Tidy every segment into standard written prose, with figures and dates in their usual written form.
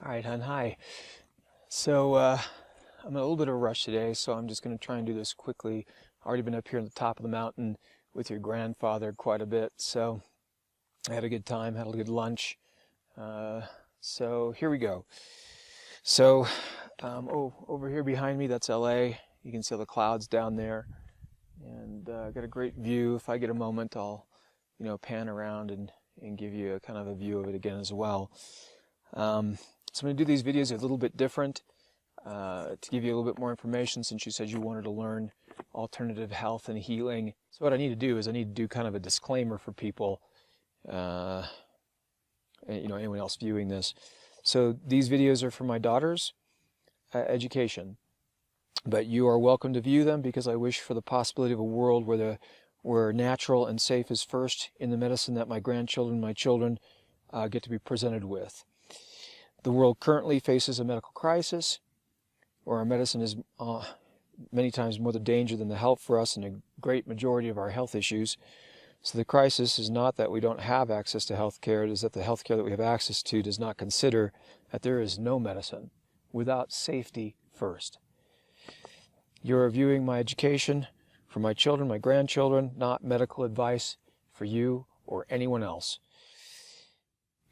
All right, hon, hi. So I'm in a little bit of a rush today, so I'm just going to try and do this quickly. I've already been up here on the top of the mountain with your grandfather quite a bit, so I had a good time, had a good lunch. So here we go. So over here behind me, that's LA. You can see all the clouds down there, and got a great view. If I get a moment, I'll pan around and give you a kind of a view of it again as well. So I'm going to do these videos a little bit different to give you a little bit more information, since you said you wanted to learn alternative health and healing. So what I need to do is I need to do kind of a disclaimer for people, anyone else viewing this. So these videos are for my daughter's education, but you are welcome to view them because I wish for the possibility of a world where natural and safe is first in the medicine that my grandchildren, my children get to be presented with. The world currently faces a medical crisis, where our medicine is many times more the danger than the help for us in a great majority of our health issues. So the crisis is not that we don't have access to health care, it is that the health care that we have access to does not consider that there is no medicine without safety first. You're reviewing my education for my children, my grandchildren, not medical advice for you or anyone else.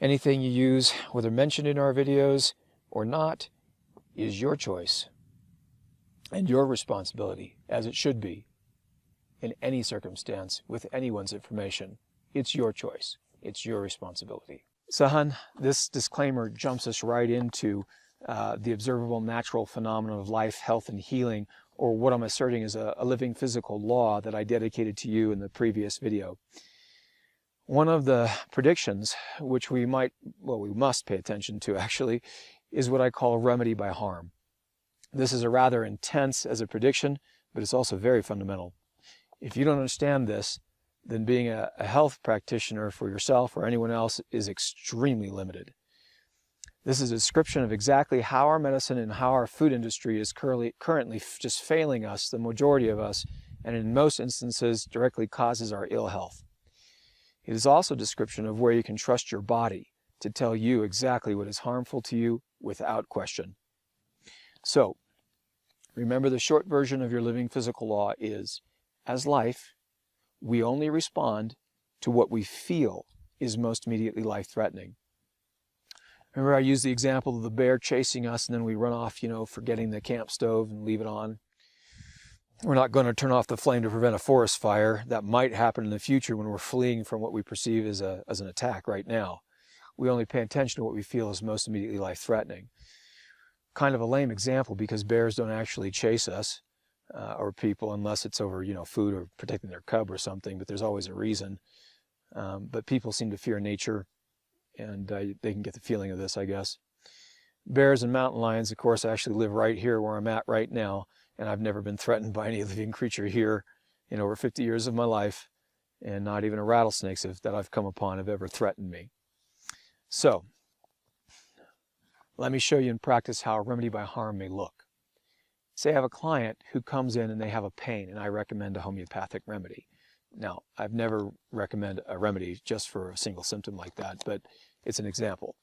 Anything you use, whether mentioned in our videos or not, is your choice and your responsibility, as it should be in any circumstance with anyone's information. It's your choice. It's your responsibility. So, hon, this disclaimer jumps us right into the observable natural phenomenon of life, health, and healing, or what I'm asserting is a living physical law that I dedicated to you in the previous video. One of the predictions, which we must pay attention to actually, is what I call remedy by harm. This is a rather intense as a prediction, but it's also very fundamental. If you don't understand this, then being a health practitioner for yourself or anyone else is extremely limited. This is a description of exactly how our medicine and how our food industry is currently just failing us, the majority of us, and in most instances directly causes our ill health. It is also a description of where you can trust your body to tell you exactly what is harmful to you without question. So, remember, the short version of your living physical law is, as life, we only respond to what we feel is most immediately life-threatening. Remember, I used the example of the bear chasing us and then we run off, forgetting the camp stove and leave it on. We're not going to turn off the flame to prevent a forest fire. That might happen in the future when we're fleeing from what we perceive as an attack right now. We only pay attention to what we feel is most immediately life-threatening. Kind of a lame example because bears don't actually chase us or people unless it's over, food or protecting their cub or something, but there's always a reason. But people seem to fear nature, and they can get the feeling of this, I guess. Bears and mountain lions, of course, actually live right here where I'm at right now, and I've never been threatened by any living creature here in over 50 years of my life, and not even a rattlesnake that I've come upon have ever threatened me. So, let me show you in practice how a remedy by harm may look. Say I have a client who comes in and they have a pain, and I recommend a homeopathic remedy. Now, I've never recommended a remedy just for a single symptom like that, but it's an example.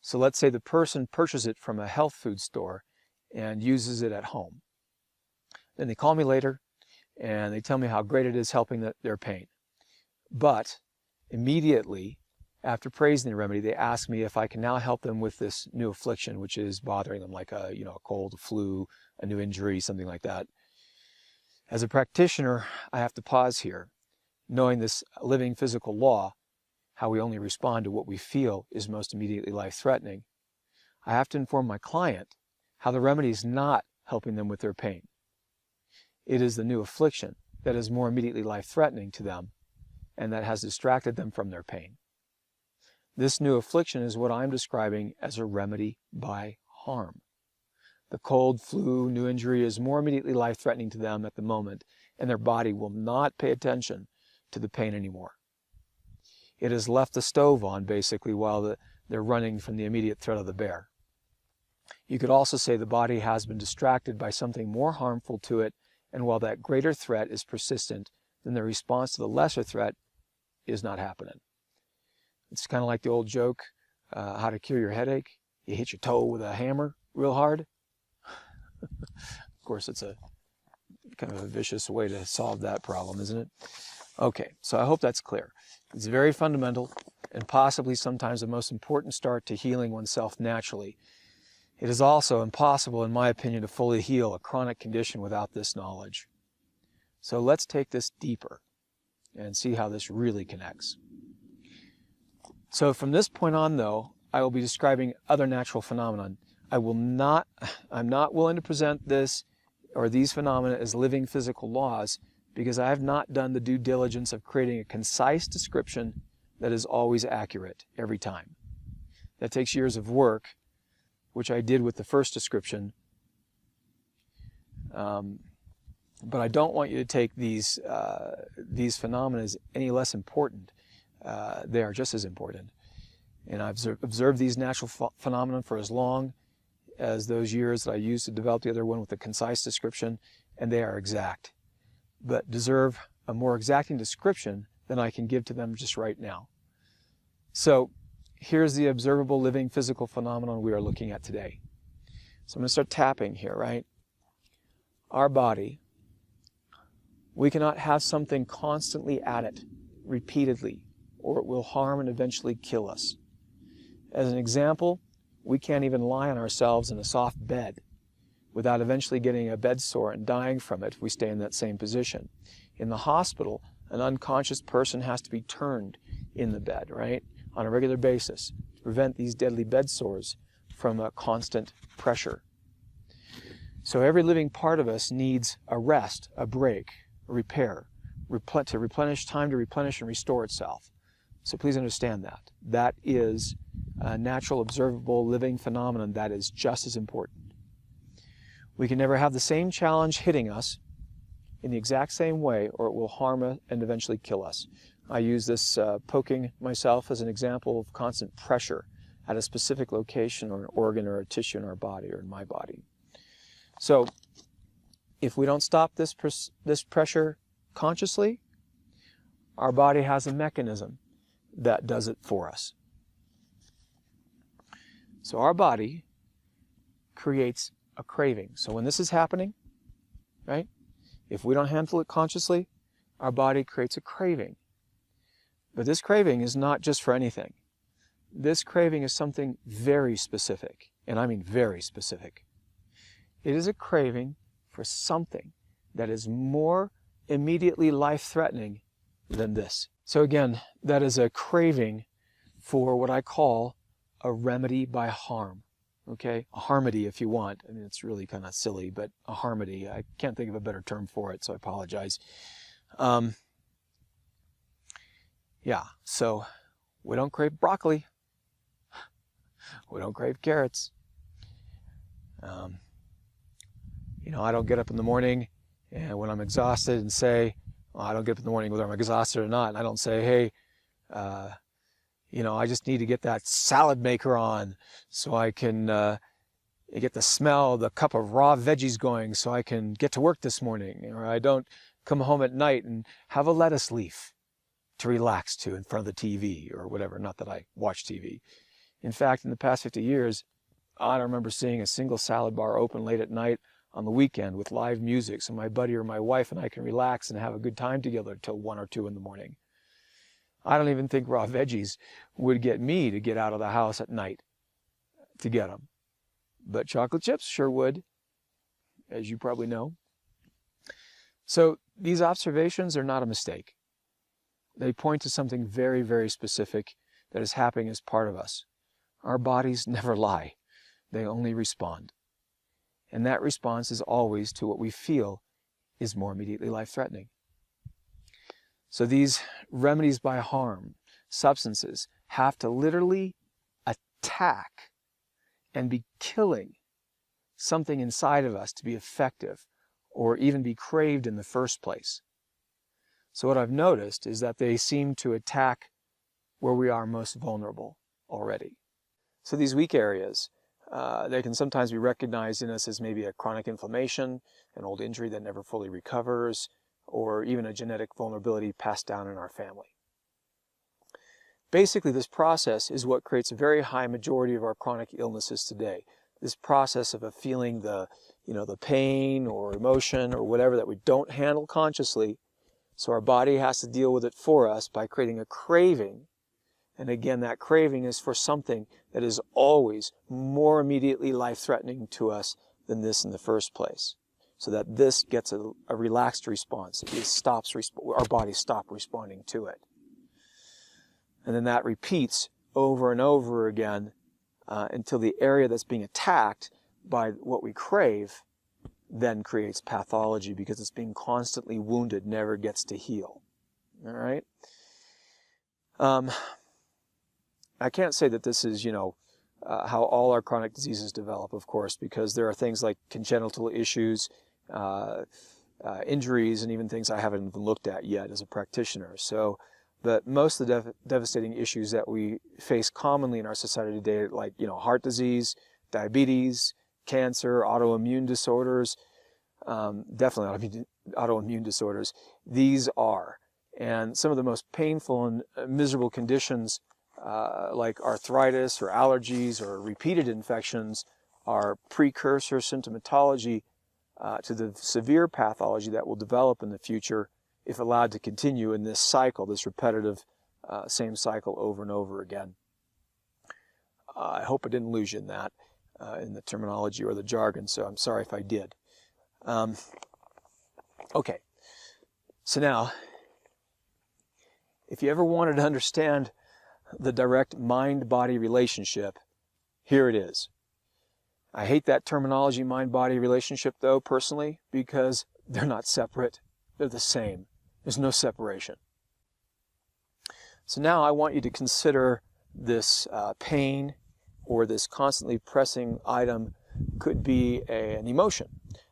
So let's say the person purchases it from a health food store and uses it at home. Then they call me later and they tell me how great it is helping their pain. But immediately after praising the remedy, they ask me if I can now help them with this new affliction, which is bothering them, like a cold, a flu, a new injury, something like that. As a practitioner, I have to pause here, knowing this living physical law, how we only respond to what we feel is most immediately life-threatening. I have to inform my client how the remedy is not helping them with their pain. It is the new affliction that is more immediately life-threatening to them and that has distracted them from their pain. This new affliction is what I'm describing as a remedy by harm. The cold, flu, new injury is more immediately life-threatening to them at the moment, and their body will not pay attention to the pain anymore. It has left the stove on, basically, while they're running from the immediate threat of the bear. You could also say the body has been distracted by something more harmful to it, and while that greater threat is persistent, then the response to the lesser threat is not happening. It's kind of like the old joke, how to cure your headache. you hit your toe with a hammer real hard. Of course, it's a kind of a vicious way to solve that problem, isn't it? Okay, so I hope that's clear. It's very fundamental and possibly sometimes the most important start to healing oneself naturally. It is also impossible, in my opinion, to fully heal a chronic condition without this knowledge. So let's take this deeper and see how this really connects. So from this point on, though, I will be describing other natural phenomena. I'm not willing to present this or these phenomena as living physical laws because I have not done the due diligence of creating a concise description that is always accurate every time. That takes years of work, which I did with the first description. But I don't want you to take these phenomena as any less important. They are just as important. And I've observed these natural phenomena for as long as those years that I used to develop the other one with a concise description, and they are exact, but deserve a more exacting description than I can give to them just right now. So here's the observable living physical phenomenon we are looking at today. So I'm going to start tapping here, right? Our body, we cannot have something constantly at it, repeatedly, or it will harm and eventually kill us. As an example, we can't even lie on ourselves in a soft bed without eventually getting a bed sore and dying from it if we stay in that same position. In the hospital, an unconscious person has to be turned in the bed, right, on a regular basis to prevent these deadly bed sores from a constant pressure. So every living part of us needs a rest, a break, a repair, to replenish, time to replenish and restore itself. So please understand that. That is a natural, observable, living phenomenon that is just as important. We can never have the same challenge hitting us in the exact same way, or it will harm us and eventually kill us. I use this poking myself as an example of constant pressure at a specific location or an organ or a tissue in our body or in my body. So if we don't stop this pressure consciously, our body has a mechanism that does it for us. So our body creates a craving. So when this is happening, right, if we don't handle it consciously, our body creates a craving. But this craving is not just for anything. This craving is something very specific, and I mean very specific. It is a craving for something that is more immediately life-threatening than this. So again, that is a craving for what I call a remedy by harm. Okay, a harmony if you want. I mean, it's really kind of silly, but a harmony. I can't think of a better term for it, so I apologize. Yeah, so we don't crave broccoli. We don't crave carrots. You know, I don't get up in the morning and when I'm exhausted and say, well, I don't get up in the morning whether I'm exhausted or not, and I don't say, hey, you know, I just need to get that salad maker on so I can get the smell, the cup of raw veggies going so I can get to work this morning. Or I don't come home at night and have a lettuce leaf to relax to in front of the TV or whatever. Not that I watch TV. In fact, in the past 50 years, I don't remember seeing a single salad bar open late at night on the weekend with live music so my buddy or my wife and I can relax and have a good time together till 1 or 2 in the morning. I don't even think raw veggies would get me to get out of the house at night to get them. But chocolate chips sure would, as you probably know. So these observations are not a mistake. They point to something very, very specific that is happening as part of us. Our bodies never lie. They only respond. And that response is always to what we feel is more immediately life-threatening. So these remedies by harm, substances, have to literally attack and be killing something inside of us to be effective or even be craved in the first place. So what I've noticed is that they seem to attack where we are most vulnerable already. So these weak areas, they can sometimes be recognized in us as maybe a chronic inflammation, an old injury that never fully recovers, or even a genetic vulnerability passed down in our family. Basically, this process is what creates a very high majority of our chronic illnesses today. This process of feeling the pain or emotion or whatever that we don't handle consciously, so our body has to deal with it for us by creating a craving. And again, that craving is for something that is always more immediately life-threatening to us than this in the first place. So that this gets a relaxed response. Our bodies stop responding to it. And then that repeats over and over again until the area that's being attacked by what we crave then creates pathology, because it's being constantly wounded, never gets to heal. All right? I can't say that this is, how all our chronic diseases develop, of course, because there are things like congenital issues, injuries, and even things I haven't even looked at yet as a practitioner. But most of the devastating issues that we face commonly in our society today, like, heart disease, diabetes, cancer, autoimmune disorders, definitely autoimmune disorders, these are. And some of the most painful and miserable conditions, like arthritis or allergies or repeated infections, are precursor symptomatology to the severe pathology that will develop in the future if allowed to continue in this cycle, this repetitive same cycle over and over again. I hope I didn't lose you in that, in the terminology or the jargon, so I'm sorry if I did. Okay, so now, if you ever wanted to understand the direct mind-body relationship, here it is. I hate that terminology, mind-body relationship, though, personally, because they're not separate. They're the same. There's no separation. So now I want you to consider this pain, or this constantly pressing item could be an emotion,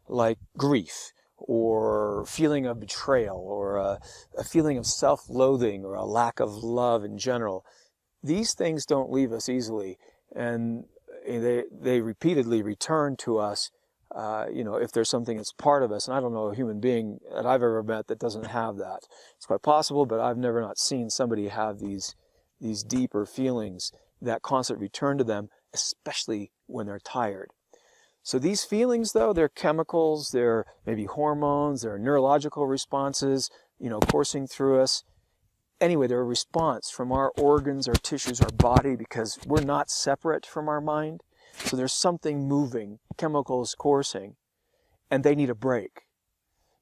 like grief, or feeling of betrayal, or a feeling of self-loathing, or a lack of love in general. These things don't leave us easily, and they repeatedly return to us, if there's something that's part of us. And I don't know a human being that I've ever met that doesn't have that. It's quite possible, but I've never not seen somebody have these deeper feelings that constantly return to them, especially when they're tired. So these feelings, though, they're chemicals, they're maybe hormones, they're neurological responses, coursing through us. Anyway, they're a response from our organs, our tissues, our body, because we're not separate from our mind. So there's something moving, chemicals coursing, and they need a break.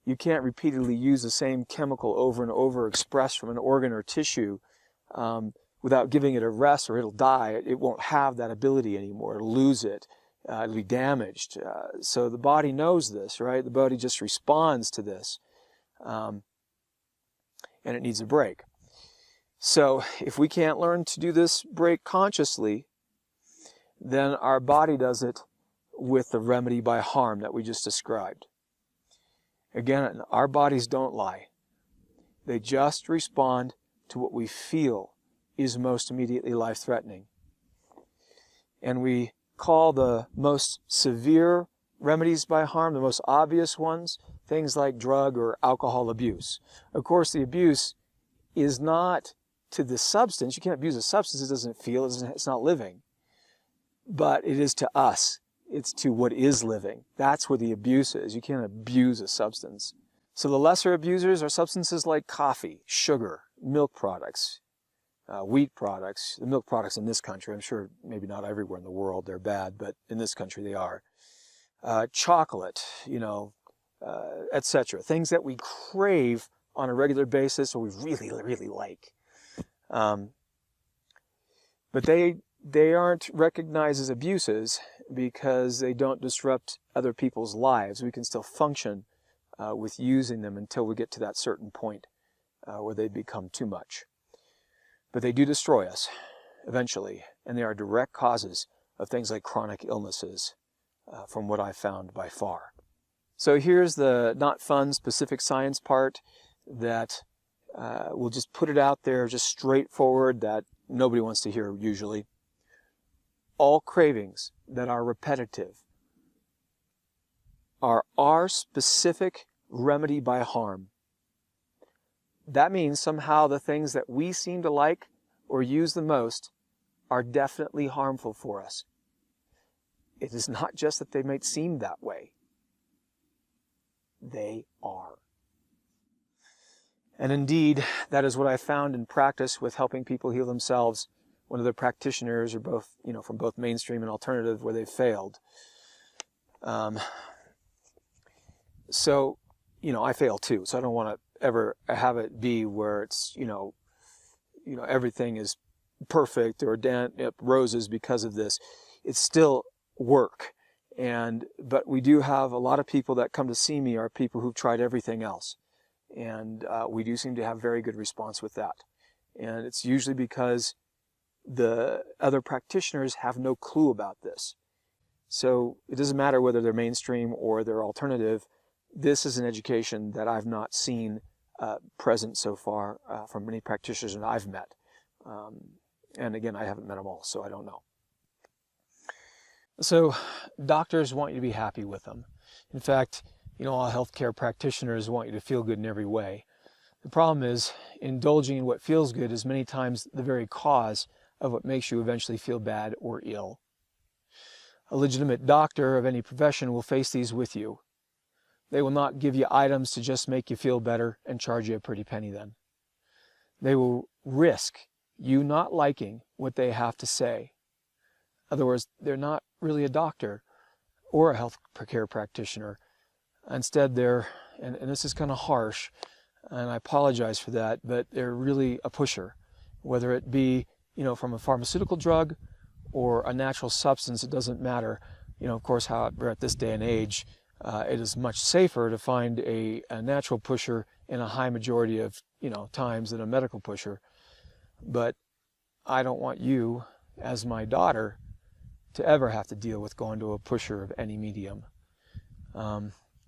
You can't repeatedly use the same chemical over and over expressed from an organ or tissue without giving it a rest, or it'll die. It won't have that ability anymore. It'll lose it. It'll be damaged. So the body knows this, right? The body just responds to this, and it needs a break. So if we can't learn to do this break consciously, then our body does it with the remedy by harm that we just described. Again, our bodies don't lie. They just respond to what we feel is most immediately life-threatening. And we call the most severe remedies by harm, the most obvious ones, things like drug or alcohol abuse. Of course, the abuse is not to the substance. You can't abuse a substance it doesn't feel, it's not living. But it is to us. It's to what is living. That's where the abuse is. You can't abuse a substance. So the lesser abusers are substances like coffee, sugar, milk products, wheat products. The milk products in this country, I'm sure maybe not everywhere in the world they're bad, but in this country they are. Chocolate, etc. Things that we crave on a regular basis or we really, really like. But they aren't recognized as abuses because they don't disrupt other people's lives. We can still function with using them until we get to that certain point where they become too much. But they do destroy us eventually, and they are direct causes of things like chronic illnesses, from what I've found by far. So here's the not fun specific science part that we'll just put it out there, just straightforward, that nobody wants to hear usually. All cravings that are repetitive are our specific remedy by harm. That means somehow the things that we seem to like or use the most are definitely harmful for us. It is not just that they might seem that way. They are. And indeed, that is what I found in practice with helping people heal themselves when other practitioners are both, from both mainstream and alternative where they've failed. So, I fail too. So I don't want to ever have it be where it's, everything is perfect or roses because of this. It's still work. But we do have a lot of people that come to see me are people who've tried everything else. And we do seem to have very good response with that. And it's usually because the other practitioners have no clue about this. So it doesn't matter whether they're mainstream or they're alternative. This is an education that I've not seen present so far from many practitioners that I've met. And again, I haven't met them all, so I don't know. So doctors want you to be happy with them. In fact, all healthcare practitioners want you to feel good in every way. The problem is, indulging in what feels good is many times the very cause of what makes you eventually feel bad or ill. A legitimate doctor of any profession will face these with you. They will not give you items to just make you feel better and charge you a pretty penny then. They will risk you not liking what they have to say. In other words, they're not really a doctor or a health care practitioner. Instead, they're, and this is kind of harsh, and I apologize for that, but they're really a pusher. Whether it be, from a pharmaceutical drug or a natural substance, it doesn't matter. Of course, how we're at this day and age, it is much safer to find a natural pusher in a high majority of, times than a medical pusher. But I don't want you, as my daughter, to ever have to deal with going to a pusher of any medium.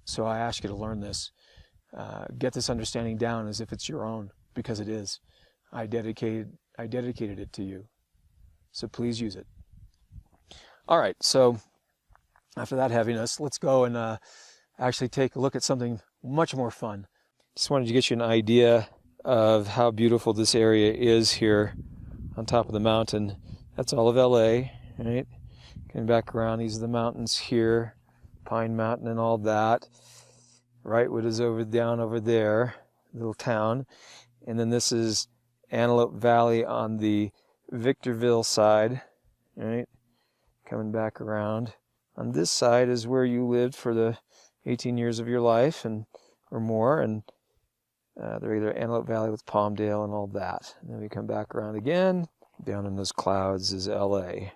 So I ask you to learn this. Get this understanding down as if it's your own, because it is. I dedicated it to you. So please use it. All right, so after that heaviness, let's go and actually take a look at something much more fun. Just wanted to get you an idea of how beautiful this area is here on top of the mountain. That's all of LA, right? Coming back around, these are the mountains here, Pine Mountain and all that. Wrightwood is down over there, little town. And then this is Antelope Valley on the Victorville side, right? Coming back around. On this side is where you lived for the 18 years of your life or more, and they're either Antelope Valley with Palmdale and all that. And then we come back around again. Down in those clouds is LA.